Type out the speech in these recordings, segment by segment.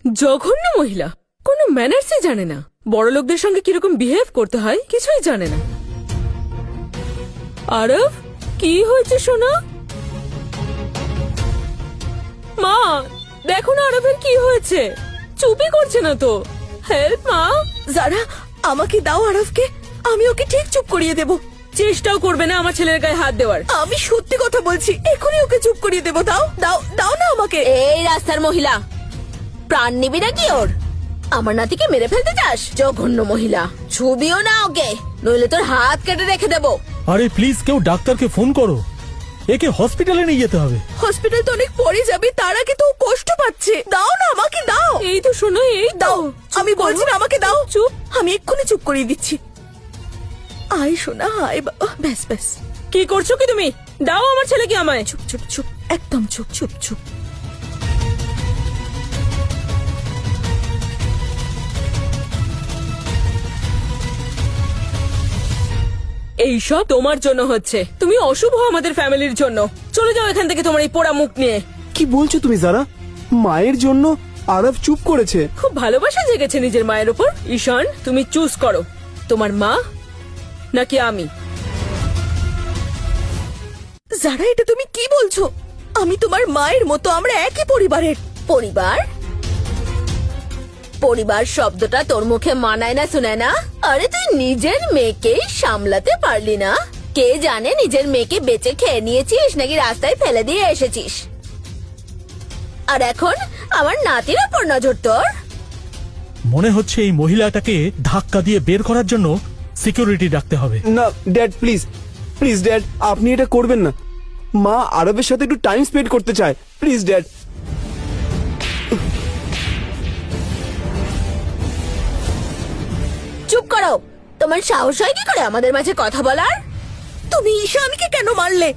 জঘন্য মহিলা, কোনো ম্যানার্সই জানে না। বড় লোকদের সঙ্গে কিরকম বিহেভ করতে হয় কিছুই জানে না। আরব, কি হয়েছে সোনা? মা, দেখো না আরবের কি হয়েছে, চুপই করছে না তো। হেল্প মা। যারা, আমাকে দাও আরবকে, আমি ওকে ঠিক চুপ করিয়ে দেব। চেষ্টাও করবে না আমার ছেলের গায়ে হাত দেওয়ার। আমি সত্যি কথা বলছি, এখনই ওকে চুপ করিয়ে দেব। দাও দাও দাও না আমাকে। এই রাস্তার মহিলা, প্রাণ নিবি নাকি ওর? আমার নাতিকে মেরে ফেলতে চাস? জঘন্য মহিলা, ছুবিও না ওকে, নইলে তোর হাত কেটে রেখে দেবো। আরে প্লিজ কেউ ডাক্তারকে ফোন করো, একে হসপিটালে নিয়ে যেতে হবে। হসপিটাল তো অনেক পরে যাবে, তার আগে তো ও কষ্ট পাচ্ছে। দাও না আমাকে, দাও। এই তো শোনো, এই দাও, আমি বলছি না আমাকে দাও। চুপ। আমি এক্ষুনি চুপ করিয়ে দিচ্ছি। আয় সোনা, আয় বাবা। ব্যাস ব্যাস। কি করছো কি তুমি? দাও আমার ছেলেকে আমায়। চুপ চুপ চুপ, একদম চুপ চুপ চুপ। এইসব তোমার জন্য হচ্ছে, তুমি অশুভ আমাদের ফ্যামিলির জন্য। চলে যাও এখান থেকে তোমার এই পোড়া মুখ নিয়ে। কি বলছো তুমি যারা? মায়ের জন্য আরব চুপ করেছে? খুব ভালোবাসা জেগেছে নিজের মায়ের উপর। ঈশান, তুমি চুজ করো, তোমার মা নাকি আমি। যারা, এটা তুমি কি বলছো? আমি তোমার মায়ের মতো, আমরা একই পরিবারের। পরিবার? পরিবার শব্দটা তোর মুখে মানায় না, শুনে না? আরে তুই নিজের মেয়েকেই সামলাতে পারলি না? কে জানে নিজের মেয়েকে বেঁচে খেয়ে নিয়েছিস নাকি রাস্তায় ফেলে দিয়ে এসেছিস। আর এখন আমার নাতির ওপর নজর তোর। মনে হচ্ছে এই মহিলাটাকে ধাক্কা দিয়ে বের করার জন্য সিকিউরিটি ডাকতে হবে। না ড্যাড, প্লিজ প্লিজ ড্যাড, আপনি এটা করবেন না। মা আরবের সাথে একটু টাইম স্পেন্ড করতে চায়, প্লিজ ড্যাড। চুপ করো, তোমার সাহস হয় কি করে আমাদের মাঝে কথা বলার? তুমি ঈশানকে কেন মারলে?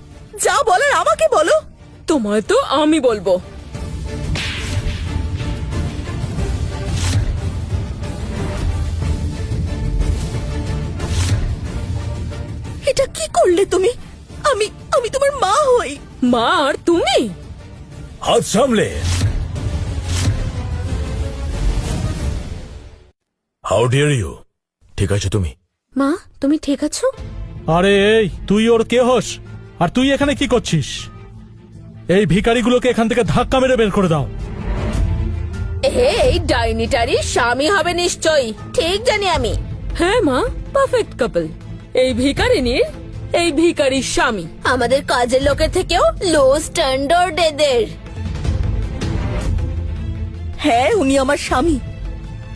যা বলার আমাকে বলো। তোমায় তো আমি বলবো। এটা কি করলে তুমি? আমি আমি তোমার মা হই। মা আর তুমি? হাত সামলে। How dare you? ঠিক আছে তুমি? মা, তুমি ঠিক আছো? আরে এই, তুই ওর কে হস? আর তুই এখানে কি করছিস? এই ভিখারিগুলোকে এখান থেকে ধাক্কা মেরে বের করে দাও। এই ডাইনিটারি স্বামী হবে নিশ্চয়ই, ঠিক জানি আমি। হ্যাঁ মা, পারফেক্ট কাপল। এই ভিখারিনীর এই ভিখারির স্বামী। আমাদের কাজের লোকের থেকেও লো স্ট্যান্ডার্ড এদের। হ্যাঁ, উনি আমার স্বামী,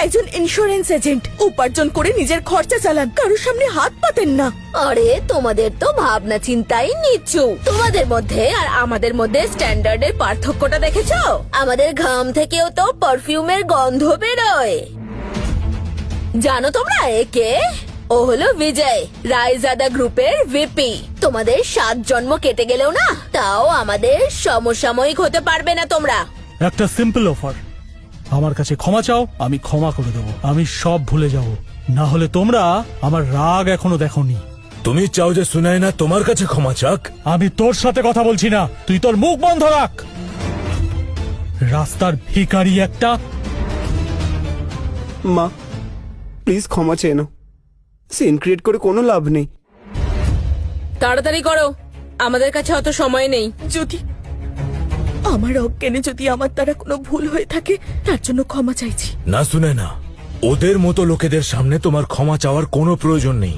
একজন ইন্স্যুরেন্স এজেন্ট। উপার্জন করে নিজের খরচা চালান, কারোর সামনে হাত পাতেন না। আরে তোমাদের তো ভাবনা চিন্তাই নিচ্ছু। তোমাদের মধ্যে আর আমাদের মধ্যে স্ট্যান্ডার্ডের পার্থক্যটা দেখেছো? আমাদের ঘাম থেকেও তো পারফিউমের গন্ধ বেরোয়। জানো তোমরা একে? ও হলো বিজয়, রায়জাদা গ্রুপের ভিপি। তোমাদের 7 জন্ম কেটে গেলেও না, তাও আমাদের সমসাময়িক হতে পারবে না তোমরা। একটা সিম্পল অফার, আমার কাছে ক্ষমা চাও, আমি ক্ষমা করে দেবো। আমি সব ভুলে যাব, না হলে তোমরা আমার রাগ এখনো দেখোনি। তুমি চাও যে সুনায়না তোমার কাছে ক্ষমা চাক? আমি তোর সাথে কথা বলছি না, তুই তোর মুখ বন্ধ রাখ। রাস্তার ভিখারি একটা। মা প্লিজ ক্ষমা চেয়ে নাও, সিন ক্রিয়েট করে কোনো লাভ নেই। তাড়াতাড়ি করো, আমাদের কাছে অত সময় নেই। যদি আমার অজ্ঞানে যদি আমার দ্বারা কোনো ভুল হয়ে থাকে, তার জন্য ক্ষমা চাইছি। না সুনায়না, ওদের মতো লোকেদের সামনে তোমার ক্ষমা চাওয়ার কোনো প্রয়োজন নেই।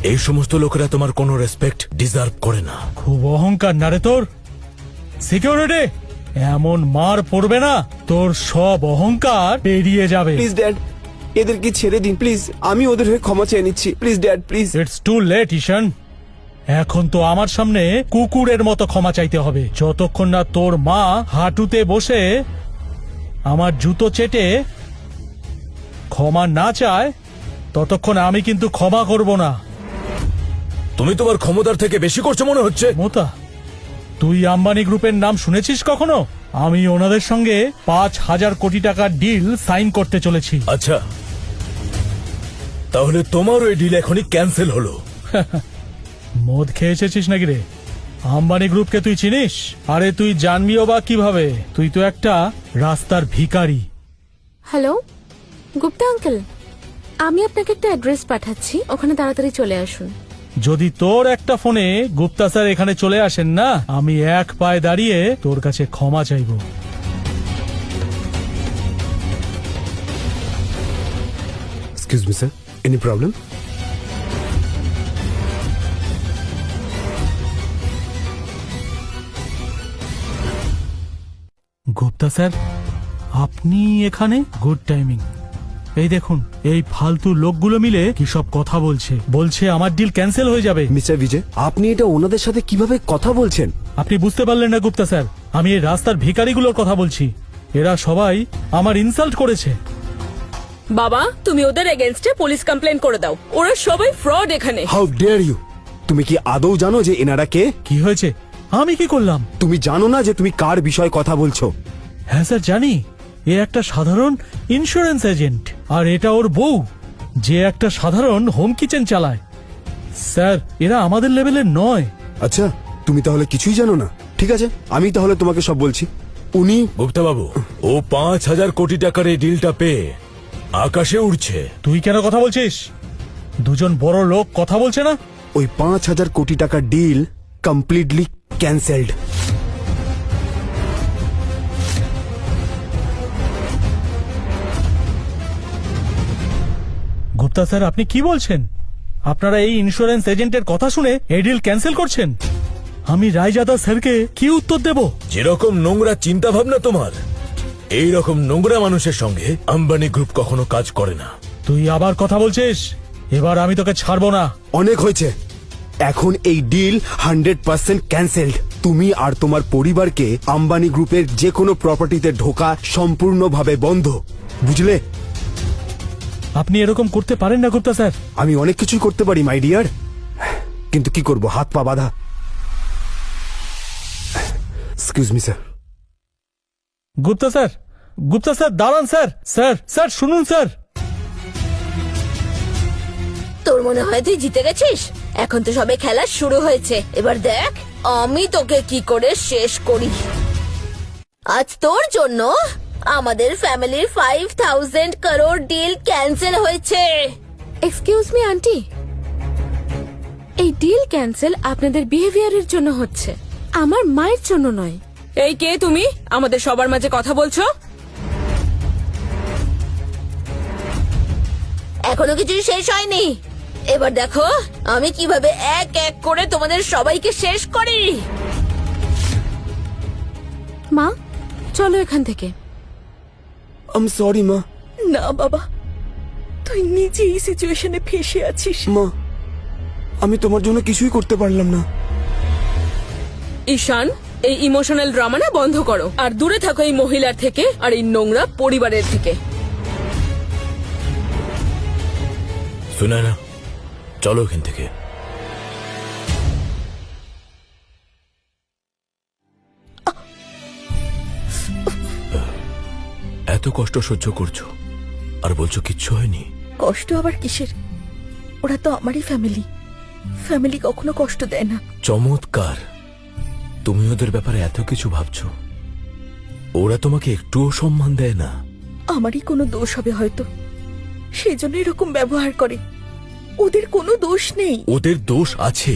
এই সমস্ত লোকেরা তোমার কোনো রেসপেক্ট ডিজার্ভ করে না। খুব অহংকার না রে তোর? সিকিউরিটি, এমন মার পড়বে না, তোর সব অহংকার বেরিয়ে যাবে। প্লিজ ড্যাড, এদেরকে ছেড়ে দিন প্লিজ, আমি ওদের হয়ে ক্ষমা চেয়ে নিচ্ছি। Please dad, please. It's too late Ishaan, এখন তো আমার সামনে কুকুরের মতো ক্ষমা চাইতে হবে। যতক্ষণ না তোর মা হাঁটুতে বসে আমার জুতো চেটে ক্ষমা না চায়, ততক্ষণ আমি কিন্তু ক্ষমা করব না। তুমি তোমার ক্ষমতার থেকে বেশি করছো মনে হচ্ছে। মোতা, তুই আম্বানি গ্রুপের নাম শুনেছিস কখনো? আমি ওনাদের সঙ্গে 5,000 কোটি টাকার ডিল সাইন করতে চলেছি। আচ্ছা, তাহলে তোমার ওই ডিল এখনই ক্যান্সেল হলো। মদ খেয়ে এসেছিস নাকি রে? আম্বানি গ্রুপকে তুই চিনিস? আরে তুই জানবিও বা কিভাবে? তুই তো একটা রাস্তার ভিখারি। হ্যালো গুপ্তা আঙ্কেল, আমি আপনাকে একটা অ্যাড্রেস পাঠাচ্ছি, ওখানে তাড়াতাড়ি চলে আসুন। যদি তোর একটা ফোনে গুপ্তা স্যার এখানে চলে আসেন না, আমি এক পায়ে দাঁড়িয়ে তোর কাছে ক্ষমা চাইবো। Excuse me sir, any problem? Gupta sir, আপনি এখানে? Good timing. এই দেখুন, এই ফালতু লোকগুলো মিলে কি সব কথা বলছে আমার ডিল ক্যান্সেল হয়ে যাবে। মিস্টার বিজয়, আপনি এটা ওনাদের সাথে কিভাবে কথা বলছেন? আপনি বুঝতে পারলেন না গুপ্তা স্যার, আমি এই রাস্তার ভিখারিগুলোর কথা বলছি। এরা সবাই আমার ইনসাল্ট করেছে। বাবা, তুমি ওদের এগেনস্টে পুলিশ কমপ্লেন করে দাও। ওরা সবাই ফ্রড এখানে। How dare you! তুমি কি আদৌ জানো যে এনারা কে? কি হয়েছে? আমি কি করলাম? তুমি জানো না যে তুমি কার বিষয়ে কথা বলছো? হ্যাঁ স্যার, জানি। এ একটা সাধারণ ইন্স্যুরেন্স এজেন্ট, আর এটা ওর বউ, যে একটা সাধারণ হোম কিচেন চালায়। স্যার, এরা আমাদের লেভেলের নয়। আচ্ছা, তুমি তাহলে কিছুই জানো না? ঠিক আছে, আমি তাহলে তোমাকে সব বলছি। উনি গুপ্তা বাবু, ও 5,000 কোটি টাকার এই ডিলটা পেয়ে আকাশে উড়ছে। তুই কেন কথা বলছিস? দুজন বড় লোক কথা বলছে না? ওই 5,000 কোটি টাকার deal completely cancelled. Gupta sir, আপনি কি বলছেন? আপনারা এই ইন্স্যুরেন্স এজেন্টের কথা শুনে এই ডিল ক্যান্সেল করছেন? আমি রায়জাদা স্যারকে কি উত্তর দেব? যেরকম নোংরা চিন্তা ভাবনা তোমার, এই রকম নোংরা মানুষের সঙ্গে আম্বানি গ্রুপ কখনো কাজ করে না। তুই আবার কথা বলছিস? এবার আমি তোকে ছাড়বো না। অনেক হয়েছে। এখন এই ডিল 100% ক্যান্সেলড। তুমি আর তোমার পরিবারকে আম্বানি গ্রুপের যে কোনো প্রপার্টিতে ঢোকা সম্পূর্ণভাবে বন্ধ, বুঝলে? আপনি এরকম করতে পারেন না গুপ্তা স্যার। আমি অনেক কিছুই করতে পারি মাই ডিয়ার, কিন্তু কি করব, হাত পা বাঁধা। Excuse me sir. Gupta sir, Gupta sir, দাঁড়ান স্যার। স্যার, স্যার শুনুন স্যার। তোর মনে হয় তুই জিতে গেছিস? এখন তো সবে খেলা শুরু হয়েছে, এবার দেখ আমি তোকে কি করে শেষ করি। আজ তোর জন্য আমাদের ফ্যামিলির 5,000 করোড় ডিল ক্যান্সেল হয়েছে। এক্সকিউজ মি আন্টি, এই ডিল ক্যান্সেল আপনাদের বিহেভিয়ারের জন্য হচ্ছে, আমার মায়ের জন্য নয়। এই কে তুমি? আমাদের সবার মাঝে কথা বলছো? এখনো কিছুই শেষ হয়নি। এবার দেখো আমি কিভাবে এক এক করে তোমাদের সবাইকে শেষ করি। মা, চলো এখান থেকে। আম সরি মা। না বাবা, তুই নিজে এই সিচুয়েশনে ফেসে আছিস। মা, আমি তোমার জন্য কিছুই করতে পারলাম না। ঈশান, এই ইমোশনাল ড্রামা না বন্ধ করো, আর দূরে থাকো এই মহিলার থেকে আর এই নোংরা পরিবারের থেকে। শুনে না, চলো এখান থেকে। এত কষ্ট সহ্য করছো আর বলছো কিচ্ছু হয়নি? কষ্ট আবার কিসের? ওরা তো আমারই ফ্যামিলি। ফ্যামিলি কখনো কষ্ট দেয় না। চমৎকার, তুমি ওদের ব্যাপারে এত কিছু ভাবছো, ওরা তোমাকে একটুও সম্মান দেয় না। আমারই কোনো দোষ হবে হয়তো, সেই জন্য এরকম ব্যবহার করে। ওদের কোনো দোষ নেই। ওদের দোষ আছে।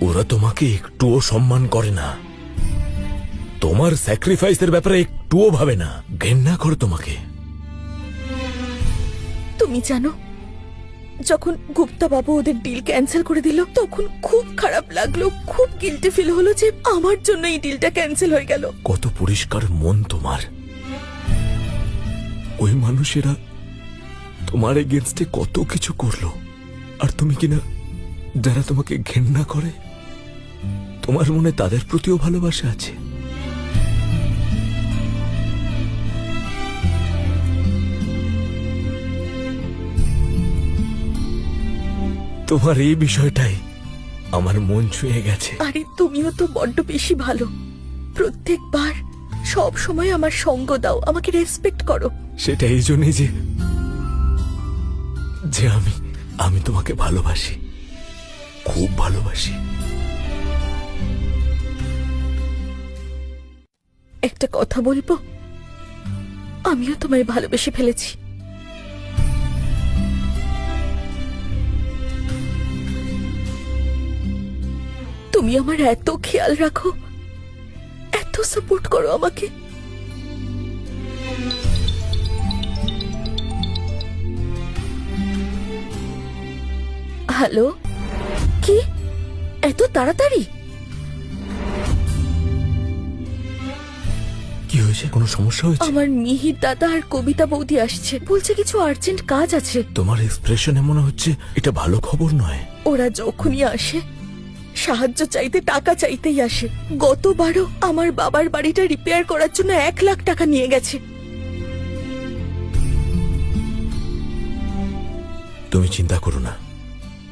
ওরা তোমাকে একটুও সম্মান করে না, তোমার স্যাক্রিফাইসের ব্যাপারে একটুও ভাবে না, ঘেন্না করে তোমাকে। তুমি জানো, যখন গুপ্তা বাবু ওদের ডিল ক্যান্সেল করে দিল তখন খুব খারাপ লাগলো, খুব গিল্টি ফিল হলো যে আমার জন্য এই ডিলটা ক্যান্সেল হয়ে গেল। কত পরিষ্কার মন তোমার। ওই মানুষেরা তোমার এগেনস্টে কত কিছু করলো, আর তুমি কিনা যারা তোমাকে ঘেন্না করে, তোমার মনে তাদের প্রতিও ভালোবাসা আছে। তোমার এই বিষয়টাই আমার মন ছুঁয়ে গেছে। আরে তুমিও তো বড্ড বেশি ভালো। প্রত্যেকবার সব সময় আমার সঙ্গ দাও, আমাকে রেসপেক্ট করো। সেটা এই জন্যই যে আমি তোমাকে ভালোবাসি। খুব ভালোবাসি। একটা কথা বলবো, আমিও তোমায় ভালোবেসে ফেলেছি। তুমি আমার এত খেয়াল রাখো, এত সাপোর্ট করো আমাকে। হ্যালো, কি এত তাড়াতাড়ি? কি হয়েছে? কোনো সমস্যা হয়েছে? আমার মিহির দাদা আর কবিতা বৌদি আসছে, বলছে কিছু আর্জেন্ট কাজ আছে। তোমার এক্সপ্রেশনে মনে হচ্ছে এটা ভালো খবর নয়। ওরা যখনই আসে সাহায্য চাইতে টাকা চাইতেই আসে। গতবারও আমার বাবার বাড়িটা রিপেয়ার করার জন্য 1,00,000 টাকা নিয়ে গেছে। তুমি চিন্তা করো না,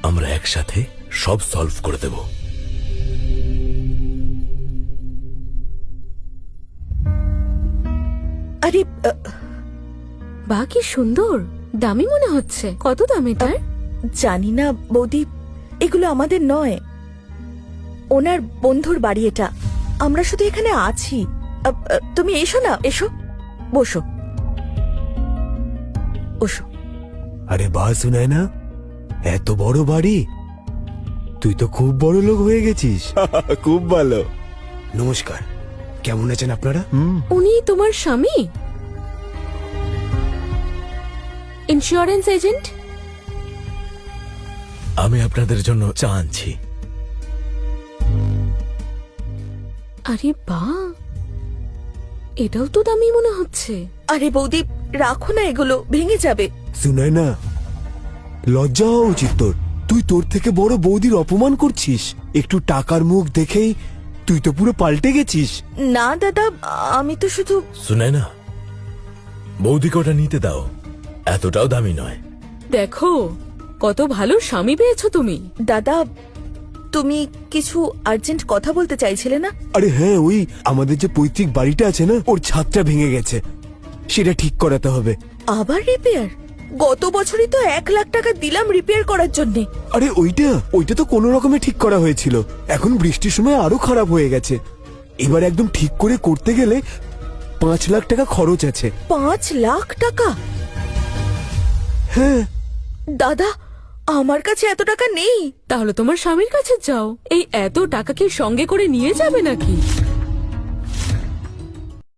আমরা একসাথে সব সলভ করে দেব। আরে বা কি সুন্দর, দামি মনে হচ্ছে। কত দাম এটার? জানি না বৌদি, এগুলো আমাদের নয়, ওনার বন্ধুর বাড়ি এটা। আমরা শুধু এখানে আছি। তুমি এসো না, এসো, বসো বসো। আরে বাহ সুনায়না, এত বড় বাড়ি! তুই তো খুব বড় লোক হয়ে গেছিস। খুব ভালো। নমস্কার, কেমন আছেন আপনারা? উনি তোমার স্বামী? Insurance agent? আমি আপনাদের জন্য চা আনছি। আরে বা, এটাও তো দামি মনে হচ্ছে। আরে বৌদি, রাখো না, এগুলো ভেঙে যাবে। সুনায়না, লজ্জা হওয়া উচিত তোর। তুই তোর থেকে বড় বৌদির অপমান করছিস। একটু টাকার মুখ দেখেই তুই তো পুরো পাল্টে গেছিস। না দাদা, আমি তো শুধু। শুনে না, বৌদিকে ওটা নিতে দাও, এতটাও দামি নয়। দেখো কত ভালো স্বামী পেয়েছো তুমি। দাদা, তুমি কিছু আর্জেন্ট কথা বলতে চাইছিলে না? আরে হ্যাঁ, ওই আমাদের যে পৈতৃক বাড়িটা আছে না, ওর ছাদটা ভেঙে গেছে, সেটা ঠিক করাতে হবে। আবার রিপেয়ার? গত বছরই তো 1,00,000 টাকা দিলাম রিপেয়ার করার জন্য। আরে ওইটা তো কোনো রকমে ঠিক করা হয়েছিল, এখন বৃষ্টির সময় আরো খারাপ হয়ে গেছে। এবার একদম ঠিক করে করতে গেলে 5,00,000 টাকা খরচ আছে। 5,00,000 টাকা? হ্যাঁ দাদা, আমার কাছে এত টাকা নেই। তাহলে তোমার স্বামীর কাছে যাও, এই এত টাকা কি সঙ্গে করে নিয়ে যাবে নাকি?